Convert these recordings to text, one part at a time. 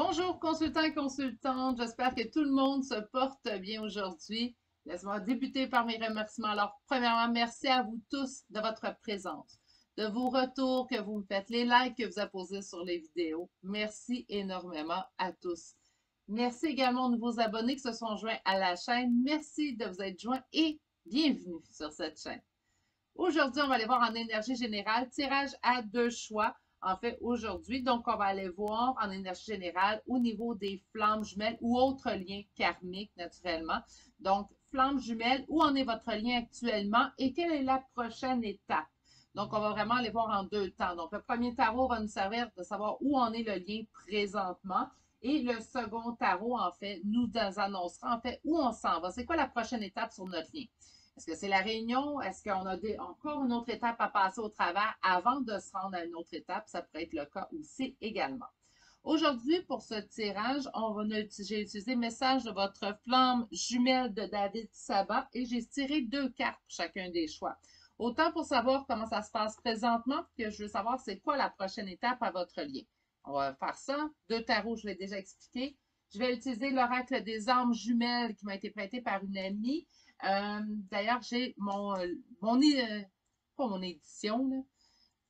Bonjour consultants et consultantes, j'espère que tout le monde se porte bien aujourd'hui. Laisse-moi débuter par mes remerciements. Alors, premièrement, merci à vous tous de votre présence, de vos retours que vous me faites, les likes que vous apposez sur les vidéos. Merci énormément à tous. Merci également aux nouveaux abonnés qui se sont joints à la chaîne. Merci de vous être joints et bienvenue sur cette chaîne. Aujourd'hui, on va aller voir en énergie générale, tirage à deux choix. En fait, aujourd'hui, donc, on va aller voir en énergie générale au niveau des flammes jumelles ou autres liens karmiques, naturellement. Donc, flammes jumelles, où en est votre lien actuellement et quelle est la prochaine étape? Donc, on va vraiment aller voir en deux temps. Donc, le premier tarot va nous servir de savoir où en est le lien présentement. Et le second tarot, en fait, nous annoncera, en fait, où on s'en va. C'est quoi la prochaine étape sur notre lien? Est-ce que c'est la réunion? Est-ce qu'on a encore une autre étape à passer au travers avant de se rendre à une autre étape? Ça pourrait être le cas aussi également. Aujourd'hui, pour ce tirage, j'ai utilisé le message de votre flamme jumelle de David Sabat et j'ai tiré deux cartes pour chacun des choix. Autant pour savoir comment ça se passe présentement que je veux savoir c'est quoi la prochaine étape à votre lien. On va faire ça. Deux tarots, je l'ai déjà expliqué. Je vais utiliser l'oracle des âmes jumelles qui m'a été prêté par une amie. D'ailleurs, j'ai pas mon édition, là,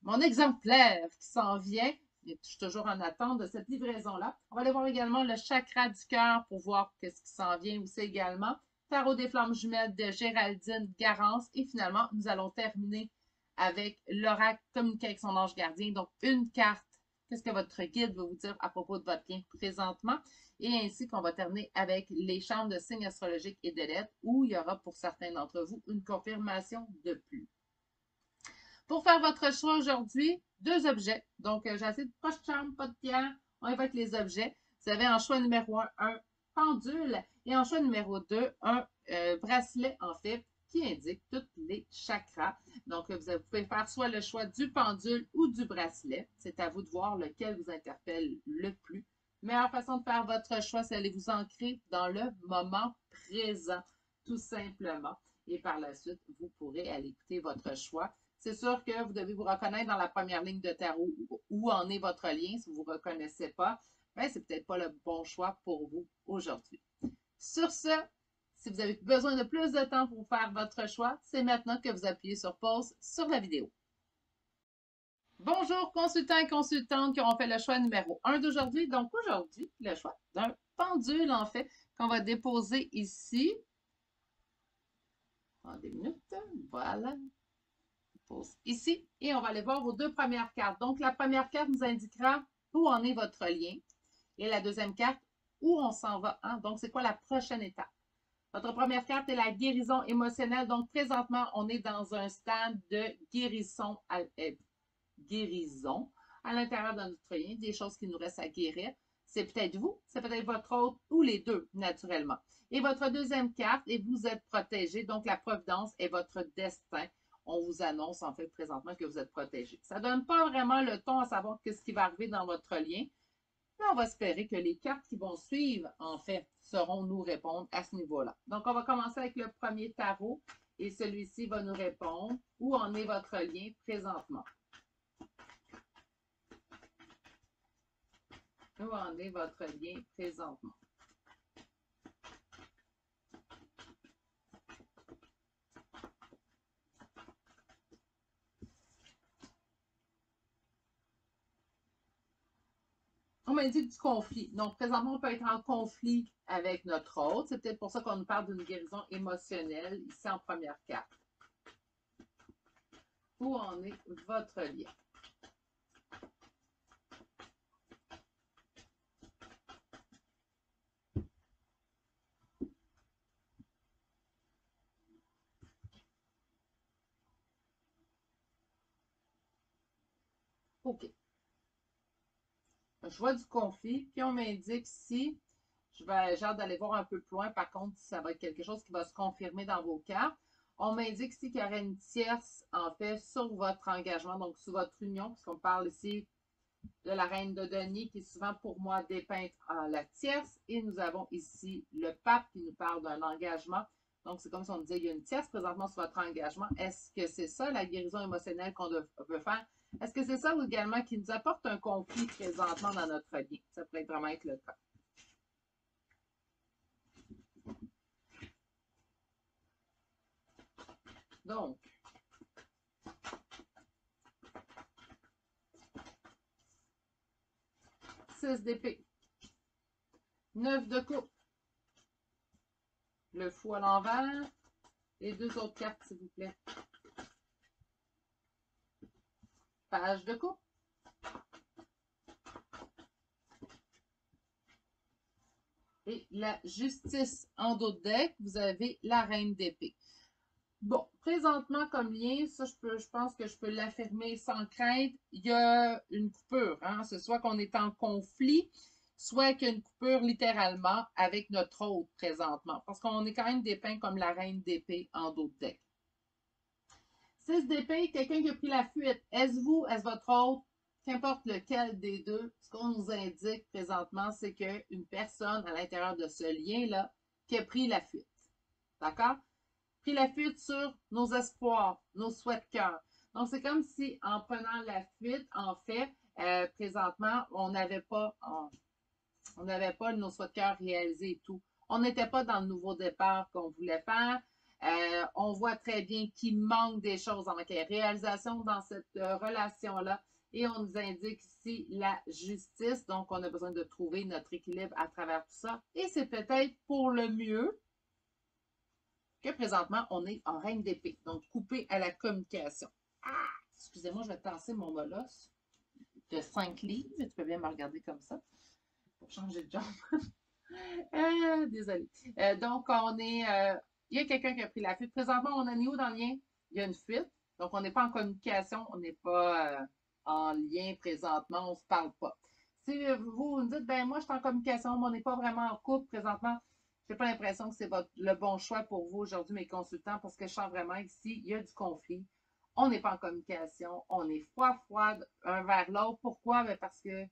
mon exemplaire qui s'en vient. Je suis toujours en attente de cette livraison-là. On va aller voir également le chakra du cœur pour voir qu'est-ce qui s'en vient aussi également. Tarot des flammes jumelles de Géraldine Garance. Et finalement, nous allons terminer avec l'oracle communiqué avec son ange gardien. Donc, une carte. Qu'est-ce que votre guide va vous dire à propos de votre lien présentement? Et ainsi qu'on va terminer avec les chambres de signes astrologiques et de lettres où il y aura pour certains d'entre vous une confirmation de plus. Pour faire votre choix aujourd'hui, deux objets. Donc, j'ai assez de pas de charme, pas de pierre. On évoque les objets. Vous avez en choix numéro un pendule et en choix numéro 2, un bracelet, en fait, qui indique tous les chakras. Donc, vous pouvez faire soit le choix du pendule ou du bracelet. C'est à vous de voir lequel vous interpelle le plus. Meilleure façon de faire votre choix, c'est d'aller vous ancrer dans le moment présent, tout simplement. Et par la suite, vous pourrez aller écouter votre choix. C'est sûr que vous devez vous reconnaître dans la première ligne de tarot où en est votre lien. Si vous ne vous reconnaissez pas, ben, c'est peut-être pas le bon choix pour vous aujourd'hui. Sur ce, si vous avez besoin de plus de temps pour faire votre choix, c'est maintenant que vous appuyez sur pause sur la vidéo. Bonjour consultants et consultantes qui auront fait le choix numéro 1 d'aujourd'hui. Donc aujourd'hui, le choix d'un pendule en fait qu'on va déposer ici. En des minutes, voilà. Ici et on va aller voir vos deux premières cartes. Donc, la première carte nous indiquera où en est votre lien et la deuxième carte, où on s'en va. Hein? Donc, c'est quoi la prochaine étape? Votre première carte est la guérison émotionnelle. Donc, présentement, on est dans un stade de guérison à l'intérieur de notre lien, des choses qui nous restent à guérir. C'est peut-être vous, c'est peut-être votre autre ou les deux, naturellement. Et votre deuxième carte, et vous êtes protégé. Donc, la providence est votre destin. On vous annonce en fait présentement que vous êtes protégé. Ça ne donne pas vraiment le ton à savoir ce qui va arriver dans votre lien, mais on va espérer que les cartes qui vont suivre, en fait, sauront nous répondre à ce niveau-là. Donc, on va commencer avec le premier tarot et celui-ci va nous répondre où en est votre lien présentement. Où en est votre lien présentement? On m'a dit du conflit. Donc, présentement, on peut être en conflit avec notre autre. C'est peut-être pour ça qu'on nous parle d'une guérison émotionnelle ici en première carte. Où en est votre lien? OK. Je vois du conflit, puis on m'indique si, j'ai hâte d'aller voir un peu plus loin, par contre, ça va être quelque chose qui va se confirmer dans vos cartes. On m'indique ici qu'il y aurait une tierce, en fait, sur votre engagement, donc sur votre union, puisqu'on parle ici de la reine de denier, qui est souvent pour moi dépeinte en la tierce. Et nous avons ici le pape qui nous parle d'un engagement. Donc, c'est comme si on disait, il y a une tierce présentement sur votre engagement. Est-ce que c'est ça, la guérison émotionnelle qu'on veut faire? Est-ce que c'est ça ou également qui nous apporte un conflit présentement dans notre lien? Ça pourrait vraiment être le cas. Donc, 6 d'épée, 9 de coupe, le fou à l'envers, les 2 autres cartes, s'il vous plaît. Page de coupe. Et la justice en dos de deck, vous avez la reine d'épée. Bon, présentement, comme lien, ça, je pense que je peux l'affirmer sans crainte, il y a une coupure. Hein? C'est soit qu'on est en conflit, soit qu'il y a une coupure littéralement avec notre hôte présentement. Parce qu'on est quand même dépeint comme la reine d'épée en dos de deck. 6 d'épée, quelqu'un qui a pris la fuite. Est-ce vous, est-ce votre hôte? Qu'importe lequel des deux, ce qu'on nous indique présentement, c'est qu'une personne à l'intérieur de ce lien-là qui a pris la fuite. D'accord? Pris la fuite sur nos espoirs, nos souhaits de cœur. Donc, c'est comme si en prenant la fuite, en fait, présentement, on n'avait pas nos souhaits de cœur réalisés et tout. On n'était pas dans le nouveau départ qu'on voulait faire. On voit très bien qu'il manque des choses en matière de réalisation dans cette relation-là. Et on nous indique ici la justice. Donc, on a besoin de trouver notre équilibre à travers tout ça. Et c'est peut-être pour le mieux que présentement, on est en reine d'épée. Donc, coupé à la communication. Ah! Excusez-moi, je vais tasser mon molosse de 5 livres. Tu peux bien me regarder comme ça pour changer de jambe. Désolée. Donc, il y a quelqu'un qui a pris la fuite. Présentement, on est où dans le lien? Il y a une fuite. Donc, on n'est pas en communication. On n'est pas en lien présentement. On ne se parle pas. Si vous me dites, ben moi, je suis en communication, mais on n'est pas vraiment en couple présentement, je n'ai pas l'impression que c'est le bon choix pour vous aujourd'hui, mes consultants, parce que je sens vraiment ici, il y a du conflit. On n'est pas en communication. On est froid un vers l'autre. Pourquoi? Ben parce que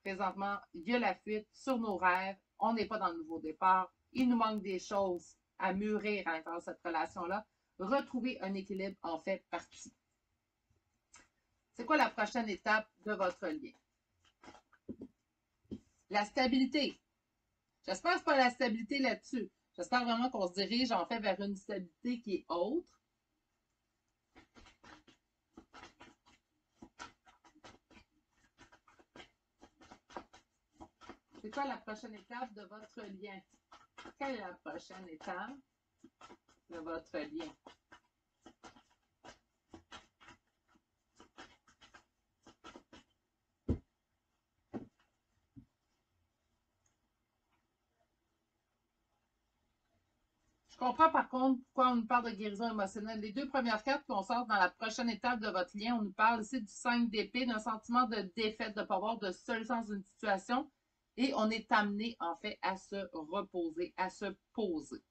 présentement, il y a la fuite sur nos rêves. On n'est pas dans le nouveau départ. Il nous manque des choses à mûrir à l'intérieur de cette relation-là. Retrouver un équilibre en fait partie. C'est quoi la prochaine étape de votre lien? La stabilité. J'espère que ce n'est pas la stabilité là-dessus. J'espère vraiment qu'on se dirige en fait vers une stabilité qui est autre. C'est quoi la prochaine étape de votre lien? Quelle est la prochaine étape de votre lien? Je comprends par contre pourquoi on nous parle de guérison émotionnelle. Les 2 premières cartes qu'on sort dans la prochaine étape de votre lien, on nous parle ici du 5 d'épée, d'un sentiment de défaite, de ne pas avoir de seul sens d'une situation. Et on est amené en fait à se reposer, à se poser.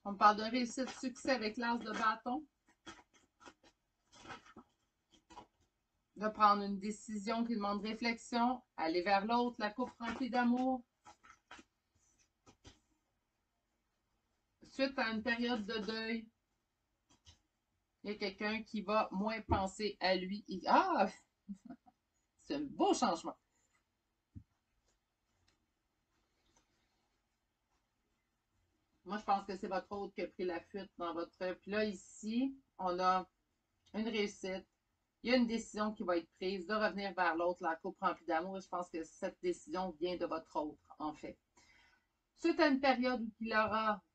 On parle d'un réussite succès avec l'as de bâton. De prendre une décision qui demande réflexion, aller vers l'autre, la coupe remplie d'amour. Suite à une période de deuil, il y a quelqu'un qui va moins penser à lui. Ah! C'est un beau changement. Moi, je pense que c'est votre hôte qui a pris la fuite dans votre... Puis là, ici, on a une réussite. Il y a une décision qui va être prise de revenir vers l'autre, la coupe remplie d'amour. Et je pense que cette décision vient de votre autre, en fait. Suite à une période où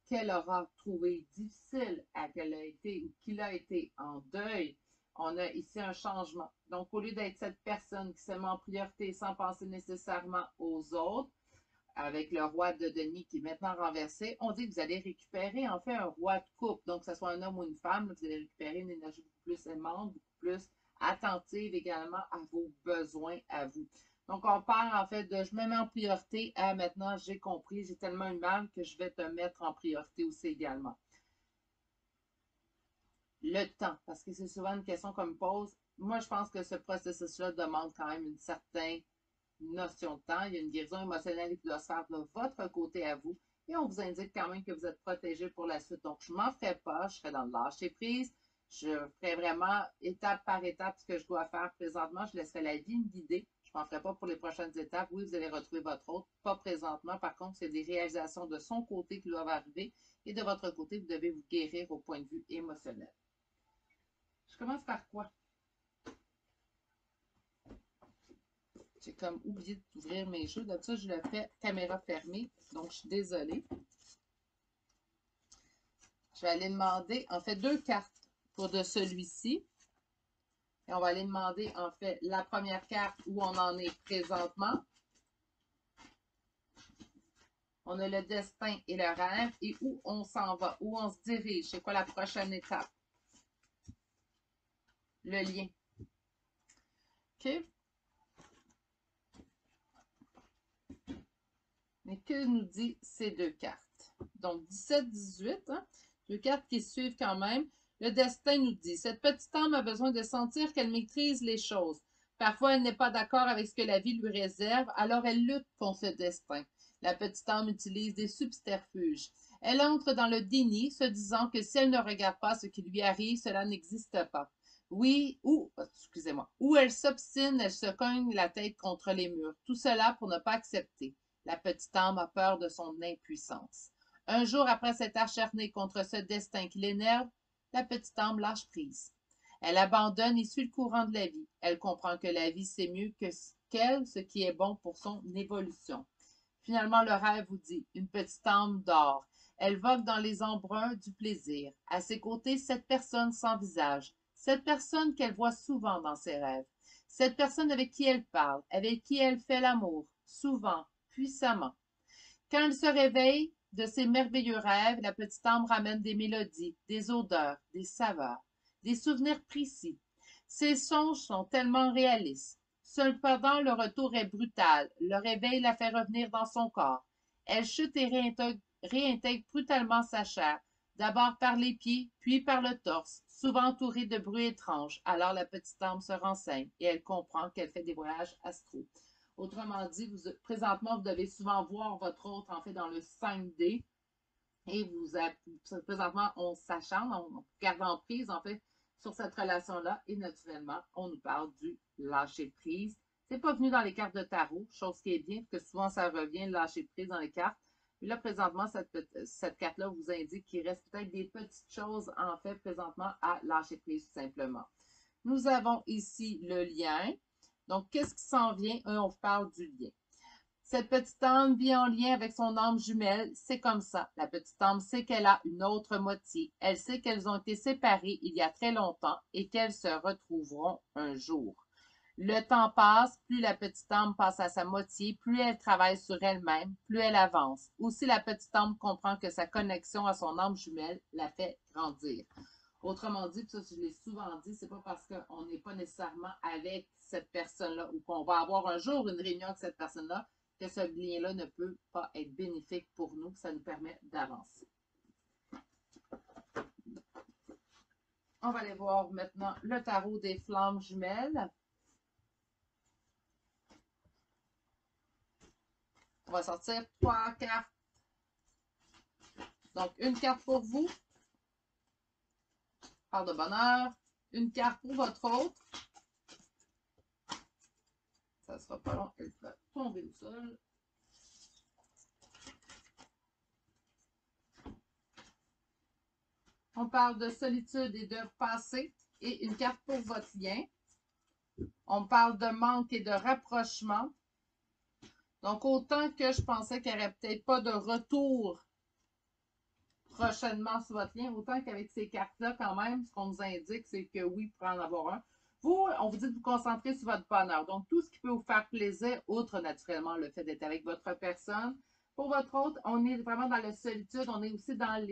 qu'elle aura trouvé difficile, qu'il a été en deuil, on a ici un changement. Donc, au lieu d'être cette personne qui se met en priorité sans penser nécessairement aux autres, avec le roi de denier qui est maintenant renversé, on dit que vous allez récupérer en fait un roi de coupe. Donc, que ce soit un homme ou une femme, vous allez récupérer une énergie beaucoup plus aimante, beaucoup plus attentive également à vos besoins à vous. Donc, on part en fait de je me mets en priorité à maintenant j'ai compris, j'ai tellement eu mal que je vais te mettre en priorité aussi également. Le temps, parce que c'est souvent une question qu'on me pose. moi, je pense que ce processus-là demande quand même une certaine notion de temps. Il y a une guérison émotionnelle qui doit se faire de votre côté à vous. Et on vous indique quand même que vous êtes protégé pour la suite. Donc, je ne m'en ferai pas. Je serai dans le lâcher prise. Je ferai vraiment étape par étape ce que je dois faire présentement. Je laisserai la vie me guider. Je ne m'en ferai pas pour les prochaines étapes. Oui, vous allez retrouver votre autre, pas présentement. Par contre, c'est des réalisations de son côté qui doivent arriver. Et de votre côté, vous devez vous guérir au point de vue émotionnel. Je commence par quoi? J'ai comme oublié d'ouvrir mes jeux. D'habitude, je le fais caméra fermée. Donc, je suis désolée. Je vais aller demander, en fait, 2 cartes pour de celui-ci. Et on va aller demander, en fait, la première carte où on en est présentement. On a le destin et le rêve et où on s'en va, où on se dirige. C'est quoi la prochaine étape? Le lien. OK? Mais que nous dit ces 2 cartes? Donc, 17-18, hein? 2 cartes qui suivent quand même. Le destin nous dit, cette petite âme a besoin de sentir qu'elle maîtrise les choses. Parfois, elle n'est pas d'accord avec ce que la vie lui réserve, alors elle lutte contre ce destin. La petite âme utilise des subterfuges. Elle entre dans le déni, se disant que si elle ne regarde pas ce qui lui arrive, cela n'existe pas. Oui, excusez-moi, ou elle s'obstine, elle se cogne la tête contre les murs. Tout cela pour ne pas accepter. La petite âme a peur de son impuissance. Un jour après s'être acharnée contre ce destin qui l'énerve, la petite âme lâche prise. Elle abandonne et suit le courant de la vie. Elle comprend que la vie, c'est mieux qu'elle, ce qui est bon pour son évolution. Finalement, le rêve vous dit, une petite âme dort. Elle vogue dans les embruns du plaisir. À ses côtés, cette personne sans visage. Cette personne qu'elle voit souvent dans ses rêves. Cette personne avec qui elle parle, avec qui elle fait l'amour, souvent, puissamment. Quand elle se réveille de ses merveilleux rêves, la petite âme ramène des mélodies, des odeurs, des saveurs, des souvenirs précis. Ses songes sont tellement réalistes. Cependant, le retour est brutal. Le réveil la fait revenir dans son corps. Elle chute et réintègre brutalement sa chair, d'abord par les pieds, puis par le torse, souvent entourée de bruits étranges. Alors la petite âme se renseigne et elle comprend qu'elle fait des voyages astraux. Autrement dit, présentement, vous devez souvent voir votre autre, en fait, dans le 5D. Et présentement, on s'acharne, on garde en prise, en fait, sur cette relation-là. Et naturellement, on nous parle du lâcher prise. C'est pas venu dans les cartes de tarot, chose qui est bien, parce que souvent, ça revient, le lâcher prise dans les cartes. Mais là, présentement, cette carte-là vous indique qu'il reste peut-être des petites choses, en fait, présentement, à lâcher prise, tout simplement. Nous avons ici le lien. Donc, qu'est-ce qui s'en vient? On parle du lien. Cette petite âme vit en lien avec son âme jumelle. C'est comme ça. La petite âme sait qu'elle a une autre moitié. Elle sait qu'elles ont été séparées il y a très longtemps et qu'elles se retrouveront un jour. Le temps passe, plus la petite âme passe à sa moitié, plus elle travaille sur elle-même, plus elle avance. Aussi, la petite âme comprend que sa connexion à son âme jumelle la fait grandir. Autrement dit, ça je l'ai souvent dit, c'est pas parce qu'on n'est pas nécessairement avec cette personne-là ou qu'on va avoir un jour une réunion avec cette personne-là que ce lien-là ne peut pas être bénéfique pour nous, ça nous permet d'avancer. On va aller voir maintenant le tarot des flammes jumelles. On va sortir 3 cartes. Donc, une carte pour vous. Part de bonheur. Une carte pour votre autre. Ça sera pas long. Elle va tomber au sol. On parle de solitude et de passé. Et une carte pour votre lien. On parle de manque et de rapprochement. Donc, autant que je pensais qu'il n'y aurait peut-être pas de retour prochainement sur votre lien, autant qu'avec ces cartes-là, quand même, ce qu'on nous indique, c'est que oui, pour en avoir un. Vous, on vous dit de vous concentrer sur votre bonheur. Donc, tout ce qui peut vous faire plaisir, outre naturellement le fait d'être avec votre personne. Pour votre autre, on est vraiment dans la solitude, on est aussi dans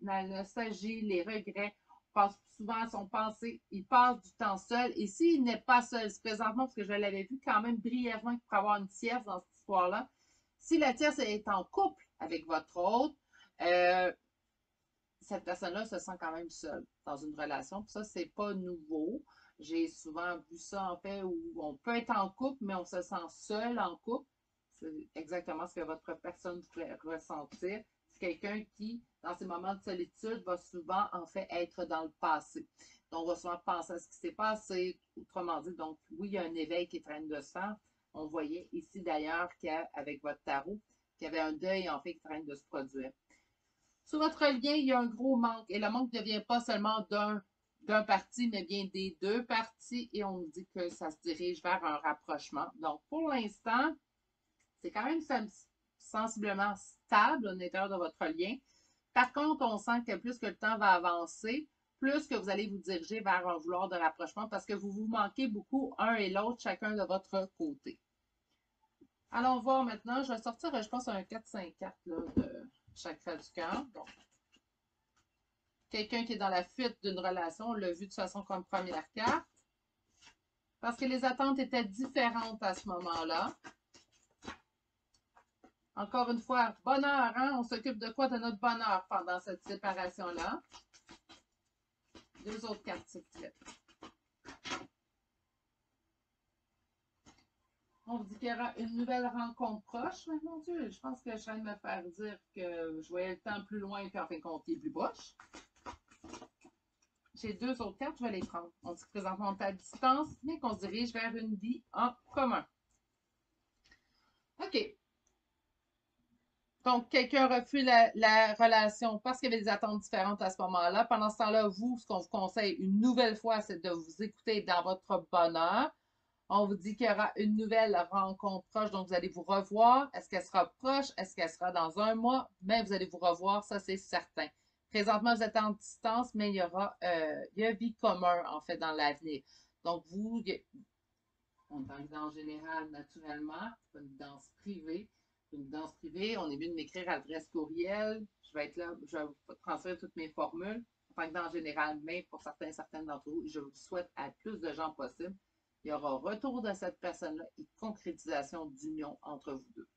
la nostalgie, les regrets. On passe souvent à son passé, il passe du temps seul. Et s'il n'est pas seul, présentement, parce que je l'avais vu quand même brièvement qu'il pourrait avoir une tierce dans cette histoire-là, si la tierce est en couple avec votre autre, cette personne-là se sent quand même seule dans une relation. Puis ça, c'est pas nouveau. J'ai souvent vu ça, en fait, où on peut être en couple, mais on se sent seul en couple. C'est exactement ce que votre personne pourrait ressentir. C'est quelqu'un qui, dans ces moments de solitude, va souvent, en fait, être dans le passé. Donc, on va souvent penser à ce qui s'est passé. Autrement dit, donc, oui, il y a un éveil qui est en train de se faire. On voyait ici, d'ailleurs, qu'avec votre tarot, qu'il y avait un deuil, en fait, qui est en train de se produire. Sur votre lien, il y a un gros manque. Et le manque ne vient pas seulement d'un parti, mais bien des deux parties. Et on nous dit que ça se dirige vers un rapprochement. Donc, pour l'instant, c'est quand même sensiblement stable à l'intérieur de votre lien. Par contre, on sent que plus que le temps va avancer, plus que vous allez vous diriger vers un vouloir de rapprochement parce que vous vous manquez beaucoup un et l'autre, chacun de votre côté. Allons voir maintenant. Je vais sortir, je pense, un 4-5-4 de chakra du cœur. Donc, quelqu'un qui est dans la fuite d'une relation, on l'a vu de façon comme première carte. Parce que les attentes étaient différentes à ce moment-là. Encore une fois, bonheur, hein? On s'occupe de quoi? De notre bonheur pendant cette séparation-là. Deux autres cartes, s'il vous plaît. On vous dit qu'il y aura une nouvelle rencontre proche. Mais mon Dieu, je pense que je viens de me faire dire que je voyais le temps plus loin, puis en fin de compte, il est plus proche. J'ai deux autres cartes, je vais les prendre. On dit que présentement, on est à distance, mais qu'on se dirige vers une vie en commun. OK. Donc, quelqu'un refuse la relation parce qu'il y avait des attentes différentes à ce moment-là. Pendant ce temps-là, vous, ce qu'on vous conseille une nouvelle fois, c'est de vous écouter dans votre bonheur. On vous dit qu'il y aura une nouvelle rencontre proche, donc vous allez vous revoir. Est-ce qu'elle sera proche? Est-ce qu'elle sera dans un mois? Mais vous allez vous revoir, ça c'est certain. Présentement, vous êtes en distance, mais il y a vie commune, en fait, dans l'avenir. Donc, vous, on est en guidance générale, naturellement, c'est pas une guidance privée. Une guidance privée, on est mieux de m'écrire à l'adresse courriel. Je vais être là, je vais vous transférer toutes mes formules. En tant que guidance générale, mais pour certaines d'entre vous, je vous souhaite à plus de gens possible. Il y aura retour de cette personne-là et concrétisation d'union entre vous deux.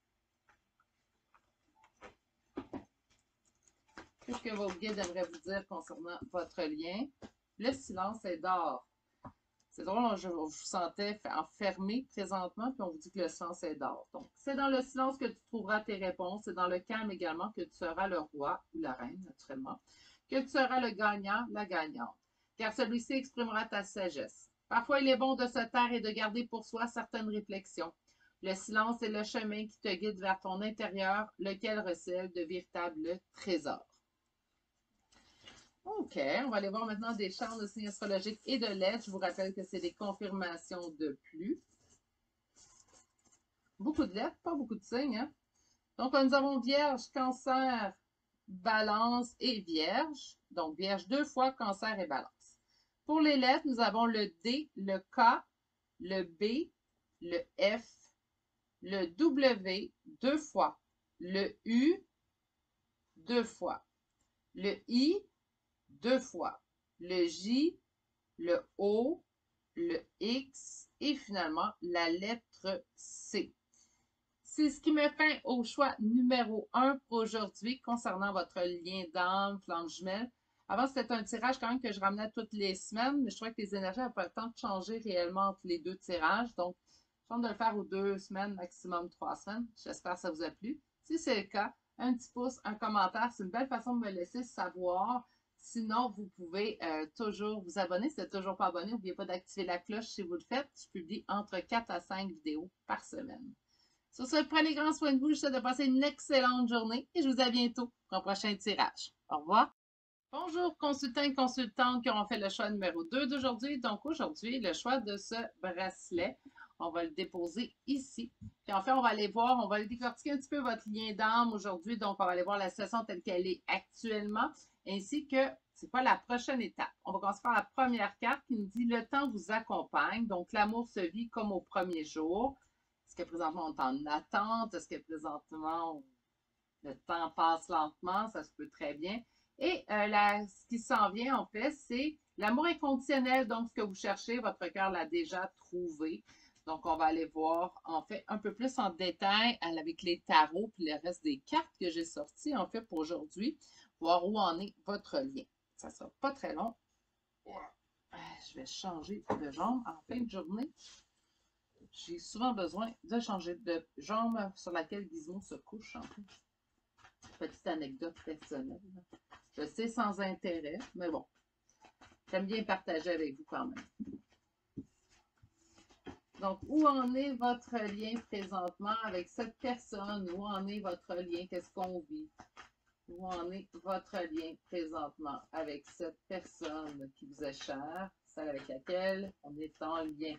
Qu'est-ce que vos guides aimeraient vous dire concernant votre lien? Le silence est d'or. C'est drôle, je vous sentais enfermé présentement, puis on vous dit que le silence est d'or. Donc, c'est dans le silence que tu trouveras tes réponses. C'est dans le calme également que tu seras le roi ou la reine, naturellement. Que tu seras le gagnant, la gagnante. Car celui-ci exprimera ta sagesse. Parfois, il est bon de se taire et de garder pour soi certaines réflexions. Le silence est le chemin qui te guide vers ton intérieur, lequel recèle de véritables trésors. OK, on va aller voir maintenant des chartes de signes astrologiques et de lettres. Je vous rappelle que c'est des confirmations de plus. Beaucoup de lettres, pas beaucoup de signes. Hein? Donc, nous avons Vierge, Cancer, Balance et Vierge. Donc, Vierge deux fois, Cancer et Balance. Pour les lettres, nous avons le D, le K, le B, le F, le W deux fois, le U deux fois, le I deux fois, le J, le O, le X et finalement la lettre C. C'est ce qui me fait au choix numéro 1 pour aujourd'hui concernant votre lien d'âme, flamme jumelle. Avant, c'était un tirage quand même que je ramenais toutes les semaines, mais je trouvais que les énergies n'avaient pas le temps de changer réellement entre les deux tirages. Donc, je tente de le faire aux 2 semaines, maximum 3 semaines. J'espère que ça vous a plu. Si c'est le cas, un petit pouce, un commentaire, c'est une belle façon de me laisser savoir. Sinon, vous pouvez toujours vous abonner. Si vous n'êtes toujours pas abonné, n'oubliez pas d'activer la cloche si vous le faites. Je publie entre 4 à 5 vidéos par semaine. Sur ce, prenez grand soin de vous. Je vous souhaite de passer une excellente journée et je vous dis à bientôt pour un prochain tirage. Au revoir. Bonjour, consultants et consultantes qui auront fait le choix numéro 2 d'aujourd'hui. Donc, aujourd'hui, le choix de ce bracelet. On va le déposer ici. Puis en fait, on va aller voir, on va aller décortiquer un petit peu votre lien d'âme aujourd'hui. Donc, on va aller voir la situation telle qu'elle est actuellement, ainsi que c'est quoi la prochaine étape. On va commencer par la première carte qui nous dit « Le temps vous accompagne ». Donc, l'amour se vit comme au premier jour. Est-ce que présentement, on est en attente? Est-ce que présentement, le temps passe lentement? Ça se peut très bien. Et ce qui s'en vient, en fait, c'est l'amour inconditionnel. Donc, ce que vous cherchez, votre cœur l'a déjà trouvé. Donc, on va aller voir, en fait, un peu plus en détail avec les tarots puis le reste des cartes que j'ai sorties, en fait, pour aujourd'hui, voir où en est votre lien. Ça ne sera pas très long. Je vais changer de jambe en fin de journée. J'ai souvent besoin de changer de jambe sur laquelle Gizmo se couche. En fait. Petite anecdote personnelle. Je sais sans intérêt, mais bon, j'aime bien partager avec vous quand même. Donc, où en est votre lien présentement avec cette personne? Où en est votre lien? Qu'est-ce qu'on vit? Où en est votre lien présentement avec cette personne qui vous est chère, celle avec laquelle on est en lien?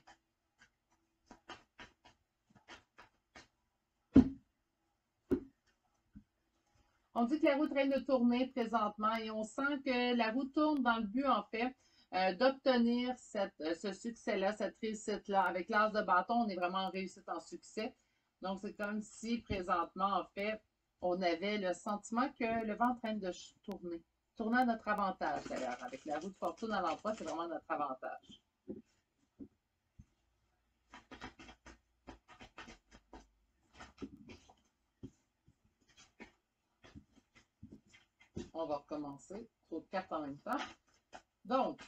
On dit que la roue traîne de tourner présentement et on sent que la roue tourne dans le but, en fait, d'obtenir ce succès-là, cette réussite-là. Avec l'as de bâton, on est vraiment en réussite, en succès. Donc, c'est comme si présentement, en fait, on avait le sentiment que le vent traîne de tourner. Tourner à notre avantage, d'ailleurs. Avec la roue de fortune à l'emploi, c'est vraiment notre avantage. On va recommencer. Trop de cartes en même temps. Donc,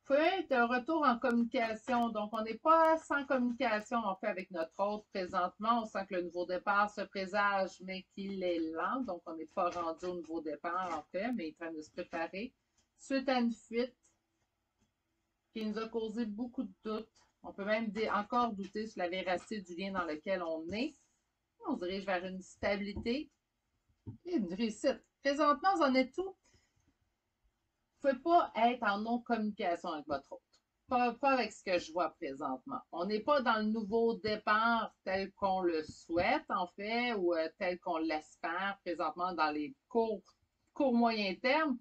faut être un retour en communication. Donc, on n'est pas sans communication, en fait, avec notre hôte présentement. On sent que le nouveau départ se présage, mais qu'il est lent. Donc, on n'est pas rendu au nouveau départ, en fait, mais il est en train de se préparer. Suite à une fuite qui nous a causé beaucoup de doutes. On peut même encore douter sur la véracité du lien dans lequel on est. On se dirige vers une stabilité et une réussite. Présentement, vous en êtes tout. Vous ne pouvez pas être en non-communication avec votre hôte. Pas avec ce que je vois présentement. On n'est pas dans le nouveau départ tel qu'on le souhaite, en fait, ou tel qu'on l'espère présentement dans les courts moyen terme,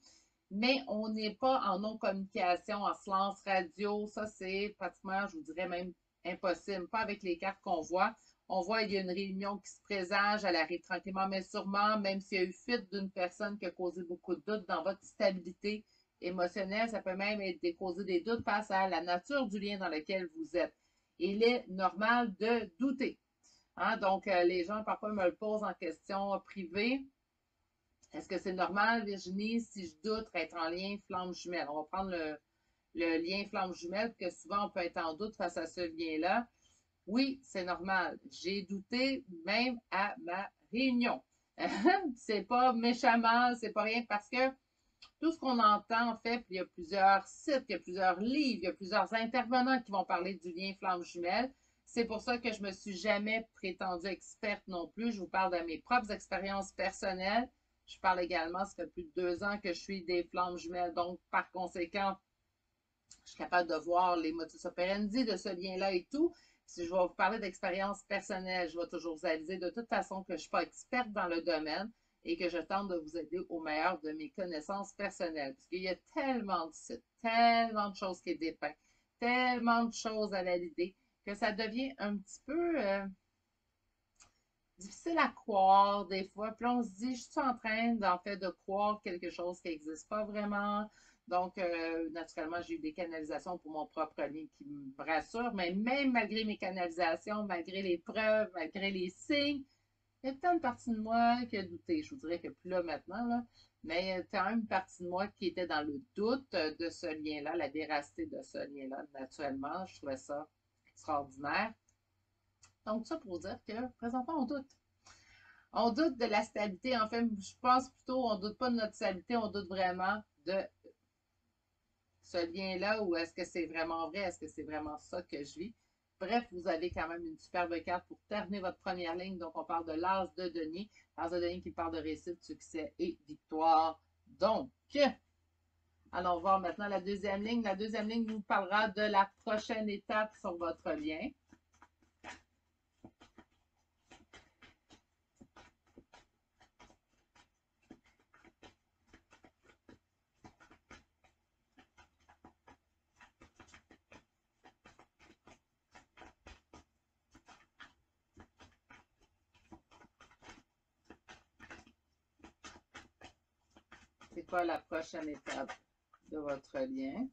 mais on n'est pas en non-communication, en silence radio. Ça, c'est pratiquement, je vous dirais même, impossible. Pas avec les cartes qu'on voit. On voit qu'il y a une réunion qui se présage, elle arrive tranquillement, mais sûrement, même s'il y a eu fuite d'une personne qui a causé beaucoup de doutes dans votre stabilité émotionnelle, ça peut même être causer des doutes face à la nature du lien dans lequel vous êtes. Il est normal de douter. Hein? Donc, les gens parfois me le posent en question privée. Est-ce que c'est normal, Virginie, si je doute, être en lien flamme jumelle? On va prendre le lien flamme jumelle, parce que souvent on peut être en doute face à ce lien-là. Oui, c'est normal. J'ai douté même à ma réunion. C'est pas méchamment, c'est pas rien, parce que tout ce qu'on entend, en fait, puis il y a plusieurs sites, il y a plusieurs livres, il y a plusieurs intervenants qui vont parler du lien flamme jumelle. C'est pour ça que je me suis jamais prétendue experte non plus. Je vous parle de mes propres expériences personnelles. Je parle également, ça fait plus de 2 ans que je suis des flammes jumelles. Donc, par conséquent, je suis capable de voir les modus operandi de ce lien-là et tout. Si je vais vous parler d'expérience personnelle, je vais toujours vous aviser de toute façon que je ne suis pas experte dans le domaine et que je tente de vous aider au meilleur de mes connaissances personnelles. Parce qu'il y a tellement de sites, tellement de choses qui sont dépeintes, tellement de choses à valider que ça devient un petit peu difficile à croire des fois. Puis là, on se dit, je suis en train d'en fait de croire quelque chose qui n'existe pas vraiment. Donc, naturellement, j'ai eu des canalisations pour mon propre lien qui me rassurent, mais même malgré mes canalisations, malgré les preuves, malgré les signes, il y a peut-être une partie de moi qui a douté. Je vous dirais que plus là maintenant, là, mais il y a quand même une partie de moi qui était dans le doute de ce lien-là, la véracité de ce lien-là, naturellement. Je trouvais ça extraordinaire. Donc, ça pour dire que présentement, on doute. On doute de la stabilité. En fait, je pense plutôt, on ne doute pas de notre stabilité, on doute vraiment de ce lien-là ou est-ce que c'est vraiment vrai? Est-ce que c'est vraiment ça que je vis? Bref, vous avez quand même une superbe carte pour terminer votre première ligne. Donc, on parle de l'as de denier. L'as de denier qui parle de réussite, succès et victoire. Donc, allons voir maintenant la deuxième ligne. La deuxième ligne nous parlera de la prochaine étape sur votre lien. C'est quoi la prochaine étape de votre lien?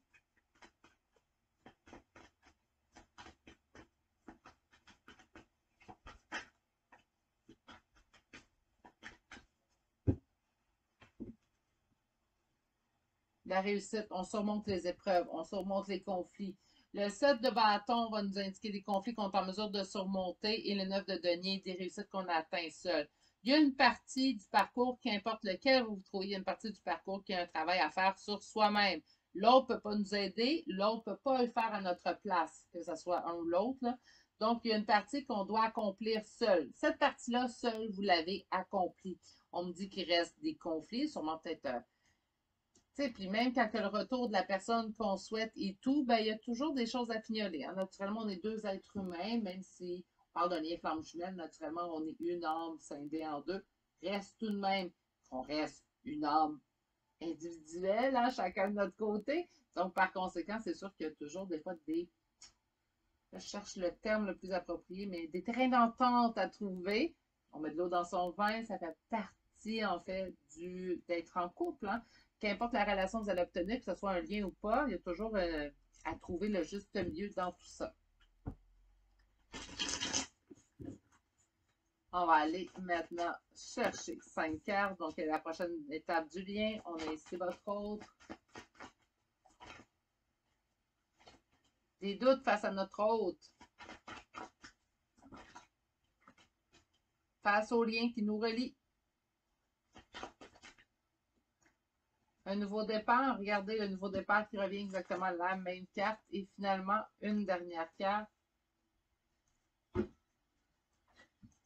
la réussite, on surmonte les épreuves, on surmonte les conflits. Le 7 de bâton va nous indiquer les conflits qu'on est en mesure de surmonter et le 9 de denier, des réussites qu'on a atteintes seules. Il y a une partie du parcours, qu'importe lequel vous vous trouvez, il y a une partie du parcours qui a un travail à faire sur soi-même. L'autre ne peut pas nous aider, l'autre ne peut pas le faire à notre place, que ce soit un ou l'autre. Donc, il y a une partie qu'on doit accomplir seul. Cette partie-là, seule, vous l'avez accomplie. On me dit qu'il reste des conflits, sûrement peut-être puis même quand le retour de la personne qu'on souhaite et tout, ben, il y a toujours des choses à fignoler. Hein. Naturellement, on est deux êtres humains, même si on parle d'un lien flamme jumelle, naturellement, on est une âme scindée en deux. Reste tout de même qu'on reste une âme individuelle, hein, chacun de notre côté. Donc, par conséquent, c'est sûr qu'il y a toujours des fois des. Je cherche le terme le plus approprié, mais des terrains d'entente à trouver. On met de l'eau dans son vin, ça fait partie, en fait, d'être en couple. Hein. Qu'importe la relation que vous allez obtenir, que ce soit un lien ou pas, il y a toujours à trouver le juste milieu dans tout ça. On va aller maintenant chercher 5 cartes. Donc, la prochaine étape du lien, on a ici votre autre. Des doutes face à notre hôte. Face au lien qui nous relie. Un nouveau départ. Regardez le nouveau départ qui revient exactement la même carte. Et finalement, une dernière carte.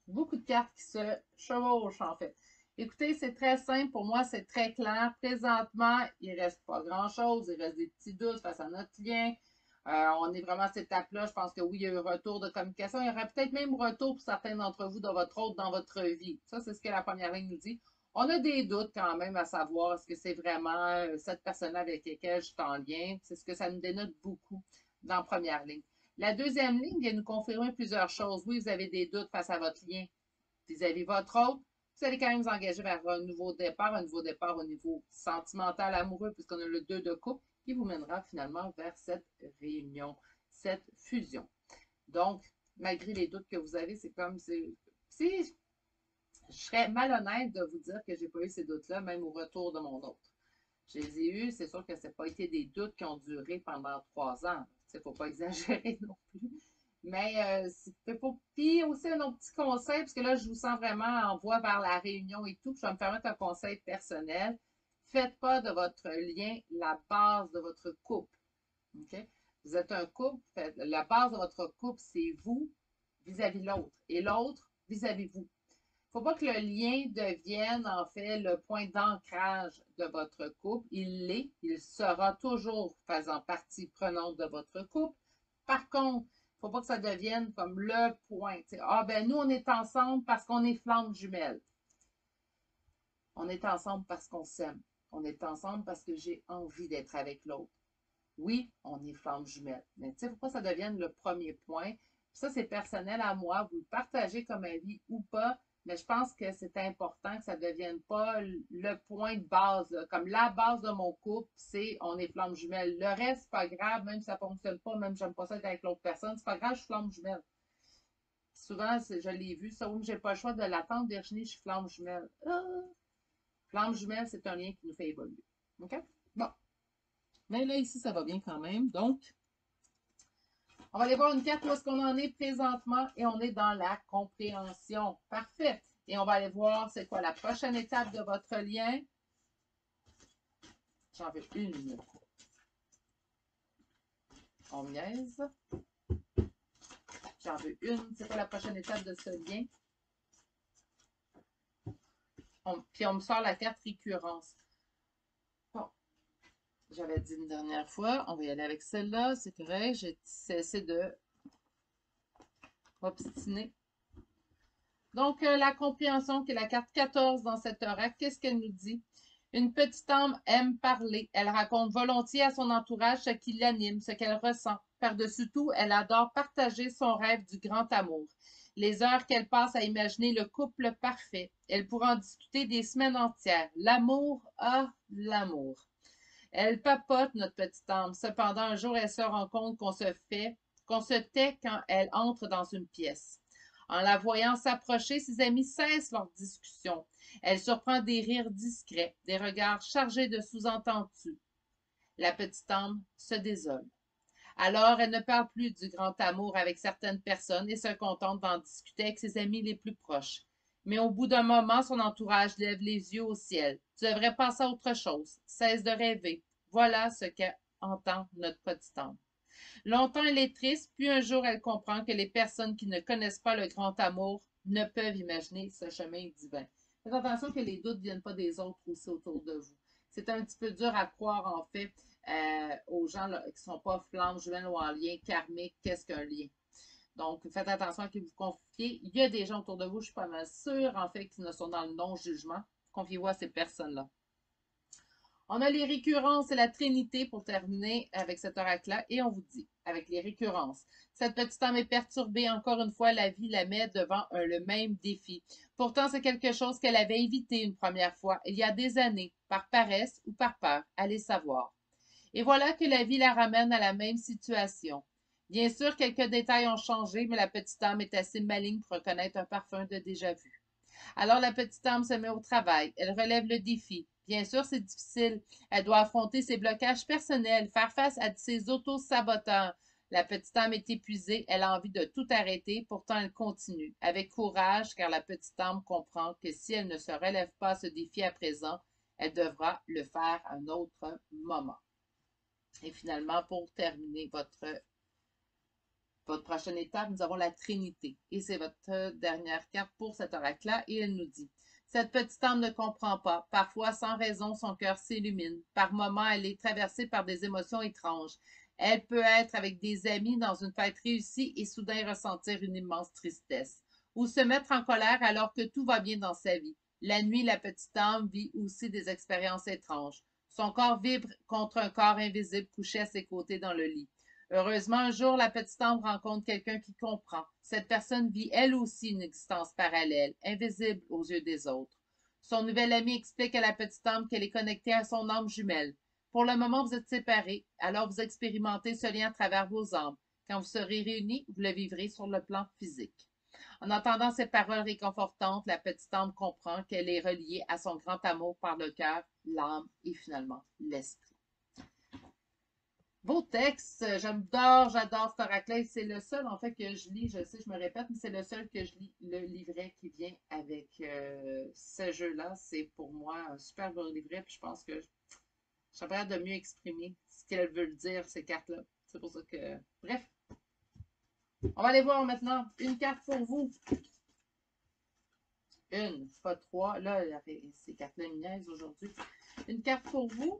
Beaucoup de cartes qui se chevauchent, en fait. Écoutez, c'est très simple. Pour moi, c'est très clair. Présentement, il ne reste pas grand-chose. Il reste des petits doutes face à notre lien. On est vraiment à cette étape-là. Je pense que oui, il y a eu un retour de communication. Il y aura peut-être même retour pour certains d'entre vous de votre autre dans votre vie. Ça, c'est ce que la première ligne nous dit. On a des doutes quand même à savoir est-ce que c'est vraiment cette personne avec laquelle je suis en lien. C'est ce que ça nous dénote beaucoup dans la première ligne. La deuxième ligne vient nous confirmer plusieurs choses. Oui, vous avez des doutes face à votre lien vis-à-vis votre autre. Vous allez quand même vous engager vers un nouveau départ au niveau sentimental, amoureux, puisqu'on a le 2 de coupe, qui vous mènera finalement vers cette réunion, cette fusion. Donc, malgré les doutes que vous avez, c'est comme si je serais malhonnête de vous dire que je n'ai pas eu ces doutes-là, même au retour de mon autre. Je les ai eus, c'est sûr que ce n'a pas été des doutes qui ont duré pendant 3 ans. Il ne faut pas exagérer non plus. Mais c'était pour. Puis aussi un autre petit conseil, parce que là, je vous sens vraiment en voie vers la réunion et tout. Puis je vais me permettre un conseil personnel. Faites pas de votre lien la base de votre couple. OK? Vous êtes un couple, la base de votre couple, c'est vous vis-à-vis l'autre et l'autre vis-à-vis vous. Il ne faut pas que le lien devienne en fait le point d'ancrage de votre couple. Il l'est, il sera toujours faisant partie prenante de votre couple. Par contre, il ne faut pas que ça devienne comme le point. Ah ben nous, on est ensemble parce qu'on est flammes jumelles. On est ensemble parce qu'on s'aime. On est ensemble parce que j'ai envie d'être avec l'autre. Oui, on est flammes jumelles. Mais il ne faut pas que ça devienne le premier point. Ça, c'est personnel à moi. Vous le partagez comme avis ou pas. Mais je pense que c'est important que ça ne devienne pas le point de base. Là. Comme la base de mon couple, c'est on est flamme jumelle. Le reste, c'est pas grave, même si ça ne fonctionne pas, même si j'aime pas ça être avec l'autre personne, c'est pas grave, je suis flamme jumelle. Souvent, je l'ai vu, ça, où j'ai pas le choix de l'attendre, Virginie, je suis flamme jumelle. Ah! Flamme jumelle, c'est un lien qui nous fait évoluer. OK? Bon. Mais là, ici, ça va bien quand même. Donc, on va aller voir une carte où est-ce qu'on en est présentement et on est dans la compréhension. Parfait. Et on va aller voir c'est quoi la prochaine étape de votre lien. J'en veux une. On niaise. J'en veux une. C'est quoi la prochaine étape de ce lien? Puis on me sort la carte récurrence. Bon. J'avais dit une dernière fois, on va y aller avec celle-là. C'est correct. J'ai cessé de m'obstiner. Donc, la compréhension, qui est la carte 14 dans cet oracle, qu'est-ce qu'elle nous dit? Une petite âme aime parler. Elle raconte volontiers à son entourage ce qui l'anime, ce qu'elle ressent. Par-dessus tout, elle adore partager son rêve du grand amour. Les heures qu'elle passe à imaginer le couple parfait. Elle pourra en discuter des semaines entières. L'amour, ah, l'amour. Elle papote, notre petite âme. Cependant, un jour, elle se rend compte qu'on se tait quand elle entre dans une pièce. En la voyant s'approcher, ses amis cessent leur discussion. Elle surprend des rires discrets, des regards chargés de sous-entendus. La petite âme se désole. Alors, elle ne parle plus du grand amour avec certaines personnes et se contente d'en discuter avec ses amis les plus proches. Mais au bout d'un moment, son entourage lève les yeux au ciel. Tu devrais passer à autre chose. Cesse de rêver. Voilà ce qu'entend notre petite âme. Longtemps, elle est triste, puis un jour, elle comprend que les personnes qui ne connaissent pas le grand amour ne peuvent imaginer ce chemin divin. Faites attention que les doutes ne viennent pas des autres aussi autour de vous. C'est un petit peu dur à croire, en fait, aux gens là, qui ne sont pas flammes jumelles ou en lien karmique. Qu'est-ce qu'un lien? Donc, faites attention à qui vous confiez. Il y a des gens autour de vous, je suis pas mal sûre, en fait, qui ne sont dans le non-jugement. Confiez-vous à ces personnes-là. On a les récurrences et la Trinité pour terminer avec cet oracle-là. Et on vous dit, avec les récurrences, cette petite âme est perturbée. Encore une fois, la vie la met devant le même défi. Pourtant, c'est quelque chose qu'elle avait évité une première fois, il y a des années, par paresse ou par peur, allez savoir. Et voilà que la vie la ramène à la même situation. Bien sûr, quelques détails ont changé, mais la petite âme est assez maligne pour reconnaître un parfum de déjà-vu. Alors la petite âme se met au travail. Elle relève le défi. Bien sûr, c'est difficile. Elle doit affronter ses blocages personnels, faire face à ses auto-saboteurs. La petite âme est épuisée, elle a envie de tout arrêter, pourtant elle continue, avec courage, car la petite âme comprend que si elle ne se relève pas à ce défi à présent, elle devra le faire à un autre moment. Et finalement, pour terminer votre prochaine étape, nous avons la Trinité. Et c'est votre dernière carte pour cet oracle-là. Et elle nous dit, cette petite âme ne comprend pas. Parfois, sans raison, son cœur s'illumine. Par moments, elle est traversée par des émotions étranges. Elle peut être avec des amis dans une fête réussie et soudain ressentir une immense tristesse. Ou se mettre en colère alors que tout va bien dans sa vie. La nuit, la petite âme vit aussi des expériences étranges. Son corps vibre contre un corps invisible couché à ses côtés dans le lit. Heureusement, un jour, la petite âme rencontre quelqu'un qui comprend. Cette personne vit elle aussi une existence parallèle, invisible aux yeux des autres. Son nouvel ami explique à la petite âme qu'elle est connectée à son âme jumelle. Pour le moment, vous êtes séparés, alors vous expérimentez ce lien à travers vos âmes. Quand vous serez réunis, vous le vivrez sur le plan physique. En entendant ces paroles réconfortantes, la petite âme comprend qu'elle est reliée à son grand amour par le cœur, l'âme et finalement l'esprit. Beau texte, j'adore cet oracle. C'est le seul, en fait, que je lis. Je sais, je me répète, mais c'est le seul que je lis, le livret qui vient avec ce jeu-là. C'est pour moi un super beau livret. Puis je pense que je suis capable de mieux exprimer ce qu'elles veulent dire, ces cartes-là. C'est pour ça que. Bref. On va aller voir maintenant une carte pour vous. Une, pas trois. Là, ces cartes-là me niaisent aujourd'hui. Une carte pour vous.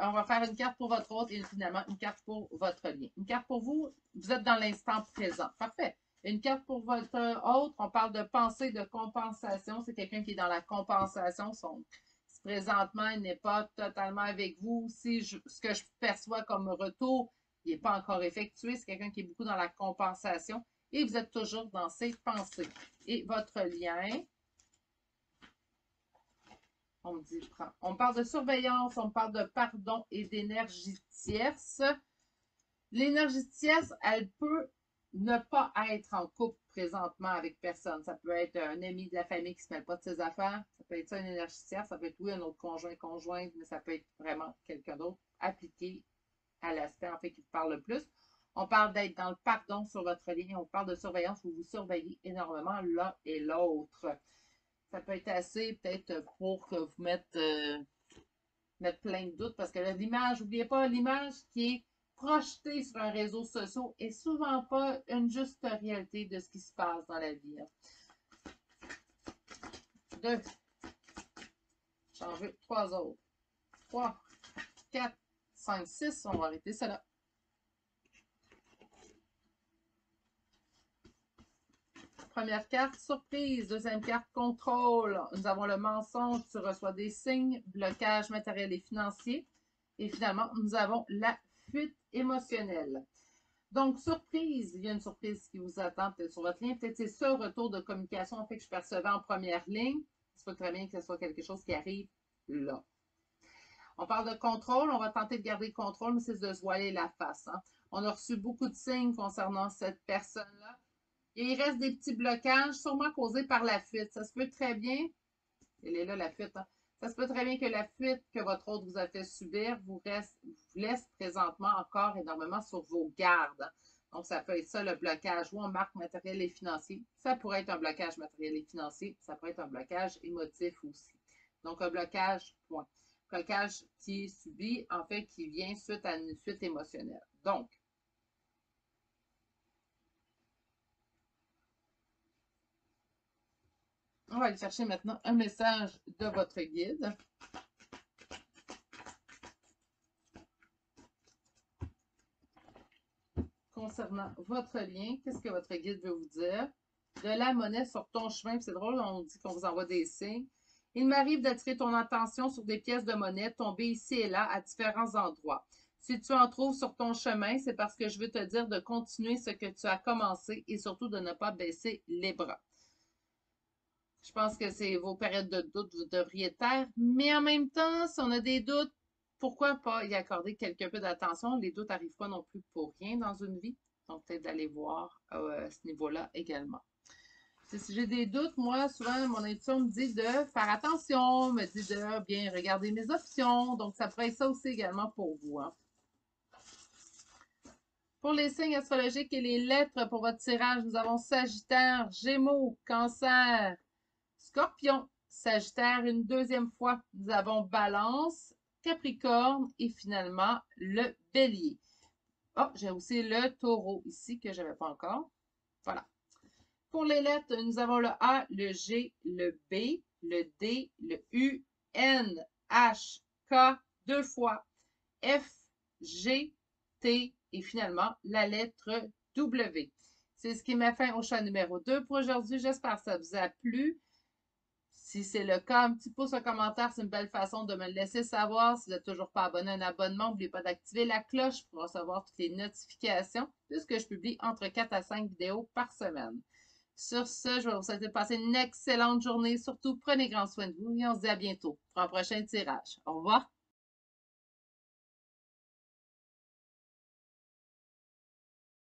On va faire une carte pour votre autre et finalement une carte pour votre lien. Une carte pour vous, vous êtes dans l'instant présent. Parfait. Une carte pour votre autre, on parle de pensée, de compensation. C'est quelqu'un qui est dans la compensation. Si présentement, il n'est pas totalement avec vous. Si ce que je perçois comme retour, il n'est pas encore effectué. C'est quelqu'un qui est beaucoup dans la compensation. Et vous êtes toujours dans ses pensées. Et votre lien, on parle de surveillance, on parle de pardon et d'énergie tierce. L'énergie tierce, elle peut ne pas être en couple présentement avec personne. Ça peut être un ami de la famille qui ne se mêle pas de ses affaires. Ça peut être ça, une énergie tierce. Ça peut être, oui, un autre conjointe, mais ça peut être vraiment quelqu'un d'autre appliqué à l'aspect, en fait, qui vous parle le plus. On parle d'être dans le pardon sur votre ligne. On parle de surveillance où vous surveillez énormément l'un et l'autre. Ça peut être assez, peut-être, pour que vous mettre plein de doutes, parce que l'image, n'oubliez pas, l'image qui est projetée sur un réseau social est souvent pas une juste réalité de ce qui se passe dans la vie. Deux. J'en veux trois autres. 3, 4, 5, 6. On va arrêter cela. Première carte, surprise. Deuxième carte, contrôle. Nous avons le mensonge, tu reçois des signes, blocage matériel et financier. Et finalement, nous avons la fuite émotionnelle. Donc, surprise, il y a une surprise qui vous attend peut-être sur votre ligne. Peut-être c'est ça, retour de communication en fait que je percevais en première ligne. C'est pas très bien que ce soit quelque chose qui arrive là. On parle de contrôle, on va tenter de garder le contrôle, mais c'est de se voiler la face. Hein. On a reçu beaucoup de signes concernant cette personne-là. Et il reste des petits blocages, sûrement causés par la fuite. Ça se peut très bien. Elle est là, la fuite. Hein. Ça se peut très bien que la fuite que votre autre vous a fait subir vous laisse présentement encore énormément sur vos gardes. Donc, ça peut être ça le blocage ou on marque matériel et financier. Ça pourrait être un blocage matériel et financier. Ça pourrait être un blocage émotif aussi. Donc, un blocage, point. Blocage qui est subi, en fait, qui vient suite à une fuite émotionnelle. Donc, on va aller chercher maintenant un message de votre guide. Concernant votre lien, qu'est-ce que votre guide veut vous dire? De la monnaie sur ton chemin, c'est drôle, on dit qu'on vous envoie des signes. Il m'arrive d'attirer ton attention sur des pièces de monnaie tombées ici et là à différents endroits. Si tu en trouves sur ton chemin, c'est parce que je veux te dire de continuer ce que tu as commencé et surtout de ne pas baisser les bras. Je pense que c'est vos périodes de doute, vous devriez taire, mais en même temps, si on a des doutes, pourquoi pas y accorder quelque peu d'attention? Les doutes n'arrivent pas non plus pour rien dans une vie. Donc, peut-être d'aller voir à ce niveau-là également. Si j'ai des doutes, moi, souvent, mon intuition me dit de faire attention, me dit de bien regarder mes options. Donc, ça pourrait être ça aussi également pour vous. Hein. Pour les signes astrologiques et les lettres pour votre tirage, nous avons Sagittaire, Gémeaux, Cancer, Scorpion, Sagittaire une deuxième fois. Nous avons Balance, Capricorne et finalement le Bélier. Oh, j'ai aussi le Taureau ici que je n'avais pas encore. Voilà. Pour les lettres, nous avons le A, le G, le B, le D, le U, N, H, K, deux fois, F, G, T et finalement la lettre W. C'est ce qui met fin au choix numéro 2 pour aujourd'hui. J'espère que ça vous a plu. Si c'est le cas, un petit pouce en commentaire, c'est une belle façon de me le laisser savoir. Si vous n'êtes toujours pas abonné à un abonnement, n'oubliez pas d'activer la cloche pour recevoir toutes les notifications, puisque je publie entre 4 à 5 vidéos par semaine. Sur ce, je vais vous souhaiter de passer une excellente journée. Surtout, prenez grand soin de vous et on se dit à bientôt pour un prochain tirage. Au revoir.